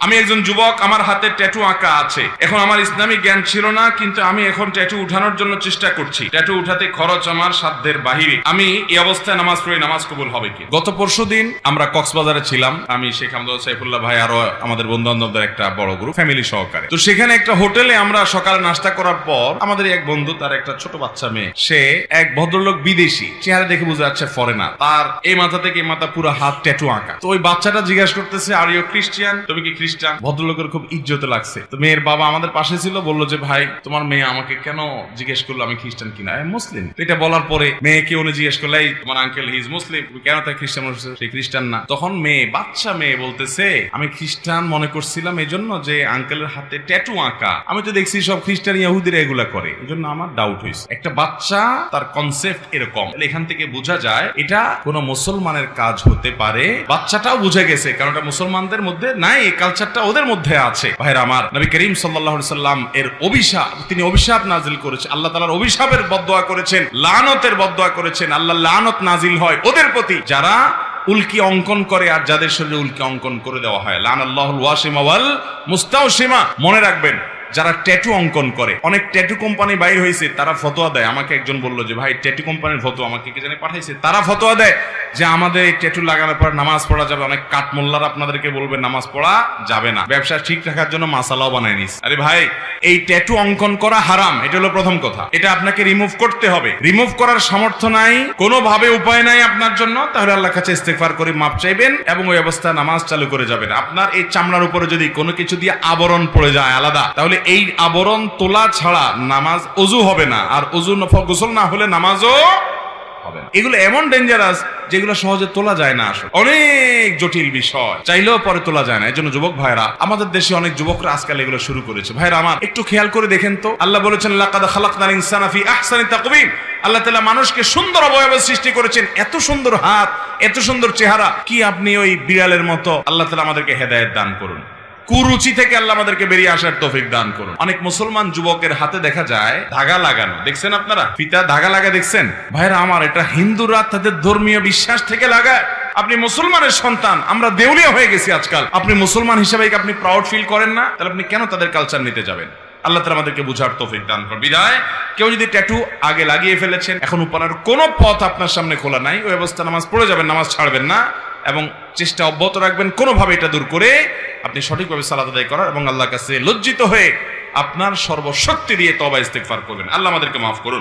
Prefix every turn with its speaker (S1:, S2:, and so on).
S1: আমি একজন যুবক, আমার হাতে ট্যাটু আঁকা আছে। এখন আমার ইসলামী জ্ঞান ছিল না, কিন্তু আমি এখন ট্যাটু উঠানোর জন্য চেষ্টা করছি। ট্যাটু উঠাতে খরচ আমার সাধ্যের বাহিরে। আমি এই অবস্থায় নামাজ পড়ি, নামাজ কবুল হবে কি? গত পরশুদিন আমরা কক্সবাজারে ছিলাম, আমি শেখ আহমদ সাইফুল্লাহ ভাই আরো আমাদের বন্ধু বান্ধবদের একটা বড় গ্রুপ, ফ্যামিলি সহকারে। তো সেখানে একটা হোটেলে আমরা সকালে নাস্তা করার পর আমাদের এক বন্ধু, তার একটা ছোট বাচ্চা মেয়ে, সে এক ভদ্রলোক বিদেশি, চেহারা দেখে বোঝা যাচ্ছে ফরেনার, তার এই মাথা থেকে এই মাথা পুরো হাত ট্যাটু আঁকা। তো ওই বাচ্চাটা জিজ্ঞাসা করতেছে, আর ইউ খ্রিস্টান? তুমি কি খ্রিস্টান? ভদ্রলোকের খুব ইজ্জতে লাগছে। তো মেয়ের বাবা আমাদের পাশে ছিল, বললো যে ভাই তোমার মেয়ে আমাকে কেন জিজ্ঞেস করলো আমি খ্রিস্টান কিনা, আমি মুসলিম। এটা বলার পরে মেয়েকে উনি জিজ্ঞেস করলো, এই তোমার আঙ্কেল হি ইজ মুসলিম, কেন তাই খ্রিস্টান? সে খ্রিস্টান না। তখন মেয়ে, বাচ্চা মেয়ে বলতেছে, আমি খ্রিস্টান মনে করছিলাম এই জন্য যে আঙ্কেলের হাতে ট্যাটু আঁকা, আমি তো দেখছি সব খ্রিস্টান ইহুদিরা এগুলা করে, এই জন্য আমার ডাউট হয়েছে। একটা বাচ্চা, তার কনসেপ্ট এরকম। এখান থেকে বোঝা যায় এটা কোনো মুসলমানের কাজ হতে পারে। বাচ্চাটাও বুঝে গেছে, কারণ এটা মুসলমানদের মধ্যে নাই, এই কালচারটা ওদের মধ্যে আছে। ভাইরা আমার, নবী করিম সাল্লাল্লাহু আলাইহি সাল্লাম এর অভিশাপ, তিনি অভিশাপ নাজিল করেছেন, আল্লাহ তাআলার অভিশাপের বদদোয়া করেছেন, লানতের বদদোয়া করেছেন। আল্লাহ লানত নাজিল হয় ওদের প্রতি যারা উল্কি অঙ্কন করে আর যাদের শরীরে উল্কি অঙ্কন করে দেওয়া হয়। লানাল্লাহুল ওয়াসিমা ওয়াল মুস্তাওসিমা। মনে রাখবেন, যারা ট্যাটু অঙ্কন করে, অনেক ট্যাটু কোম্পানি বাইর হয়েছে, তারা ফতোয়া দেয়। আমাকে একজন বললো যে ভাই ট্যাটু কোম্পানির ফতোয়া, আমাকে কে জানি পাঠাইছে, তারা ফতোয়া দেয় যে আমাদের এই ট্যাটু লাগানোর পর নামাজ পড়া যাবে। অনেক কাঠমোল্লার আপনাদেরকে বলবে নামাজ পড়া যাবে না, ব্যবসা ঠিক রাখার জন্য মাসালাও বানায় নিস। আরে ভাই, এই ট্যাটু অঙ্কন করা হারাম, এটা হলো প্রথম কথা। এটা আপনাকে রিমুভ করতে হবে। রিমুভ করার সামর্থ্য নাই, কোনোভাবে উপায় নাই আপনার জন্য, তাহলে আল্লাহর কাছে ইস্তেগফার করে মাপ চাইবেন এবং ওই অবস্থায় নামাজ চালু করে যাবেন। আপনার এই চামড়ার উপরে যদি কোনো কিছু দিয়ে আবরণ পড়ে যায় আলাদা, তাহলে এই আবরণ তোলা ছাড়া নামাজ ওযু হবে না, আর ওযু গোসল না হলে নামাজও হবে না। এগুলো এমন ডেঞ্জারাস যেগুলো সহজে তোলা যায় না, আসলে অনেক জটিল বিষয়, চাইলেও পরে তোলা যায় না। এই জন্য যুবক ভাইরা, আমাদের দেশে অনেক যুবকরা আজকাল এগুলো শুরু করেছে। ভাইরা আমার, একটু খেয়াল করে দেখেন তো, আল্লাহ বলেছেন লাকাদ খালাকনাল ইনসানা ফি আহসানি তাকওয়িম। আল্লাহ তাআলা মানুষকে সুন্দর অবয়বে সৃষ্টি করেছেন, এত সুন্দর হাত, এত সুন্দর চেহারা। কি আপনি ওই বিড়ালের মতো? আল্লাহ তাআলা আমাদেরকে হেদায়েত দান করুন, কুরুচি থেকে আল্লাহ আমাদেরকে বেরিয়ে আসার তৌফিক দান করুন। অনেক মুসলমান যুবকের হাতে দেখা যায় ধাগা লাগানো, দেখছেন আপনারা? ফিতা ধাগা লাগা দেখছেন? ভাইরা আমার, এটা হিন্দুরা তাদের ধর্মীয় বিশ্বাস থেকে লাগায়। আপনি মুসলমানের সন্তান, আমরা দেউলিয়া হয়ে গেছি আজকাল। আপনি মুসলমান হিসেবে আপনি প্রাউড ফিল করেন না? তাহলে আপনি কেন তাদের কালচার নিতে যাবেন? আল্লাহ তাআলা আমাদেরকে বুঝার তৌফিক দান করুন। বিদায়, কেউ যদি ট্যাটু আগে লাগিয়ে ফেলেছেন, এখন উপানের কোনো পথ আপনার সামনে খোলা নাই, ওই অবস্থা নামাজ পড়ে যাবেন, নামাজ ছাড়বেন না এবং চেষ্টা অব্যাহত রাখবেন কোনোভাবে এটা দূর করে আপনি সঠিকভাবে সালাত আদায় করার এবং আল্লাহর কাছে লজ্জিত হয়ে আপনার সর্বশক্তি দিয়ে তওবা ইস্তেগফার করবেন। আল্লাহ আমাদেরকে মাফ করুন।